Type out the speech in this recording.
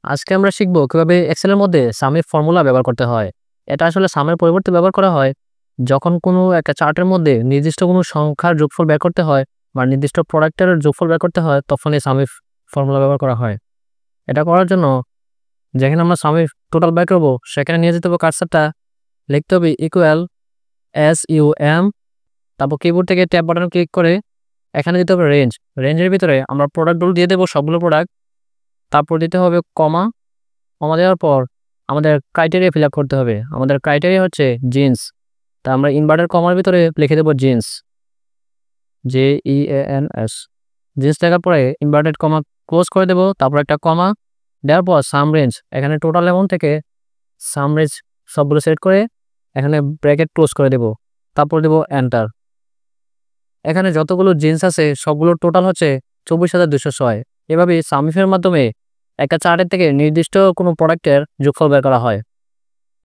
আজকে আমরা শিখব কিভাবে এক্সেলের মধ্যে সামের ফর্মুলা ব্যবহার করতে হয়। এটা আসলে সামের পরিবর্তে ব্যবহার করা হয় যখন কোনো একটা চার্টের মধ্যে নির্দিষ্ট কোনো সংখ্যার যোগফল বের করতে হয় বা নির্দিষ্ট প্রোডাক্টের যোগফল বের করতে হয়, তখন এই সামের ফর্মুলা ব্যবহার করা হয়। এটা করার জন্য যেখানে আমরা সামের টোটাল বের করবো সেখানে নিয়ে যেতে হবে কার্সারটা, লিখতে হবে ইকুয়াল SUM, তারপর কিবোর্ড থেকে ট্যাব বাটন ক্লিক করে এখানে দিতে হবে রেঞ্জ। রেঞ্জের ভিতরে আমরা প্রোডাক্টগুলো দিয়ে দেবো, সবগুলো প্রোডাক্ট। তারপর দিতে হবে কমা। কমা দেওয়ার পর আমাদের ক্রাইটেরিয়া ফিল আপ করতে হবে। আমাদের ক্রাইটেরিয়া হচ্ছে জিন্স, তা আমরা ইনভার্টেড কমার ভিতরে লিখে দেবো জিন্স, JEANS। জিন্স লেখার পরে ইনভার্টেড কমা ক্লোজ করে দেবো, তারপর একটা কমা দেওয়ার পর সাম রেঞ্জ, এখানে টোটাল অ্যামাউন্ট থেকে সাম রেঞ্জ সবগুলো সেট করে এখানে ব্র্যাকেট ক্লোজ করে দেবো, তারপর দেবো এন্টার। এখানে যতগুলো জিন্স আছে সবগুলো টোটাল হচ্ছে 24,206। এভাবে সামিফের মাধ্যমে একটা চার্টের থেকে নির্দিষ্ট কোনো প্রোডাক্টের যোগফল বের করা হয়।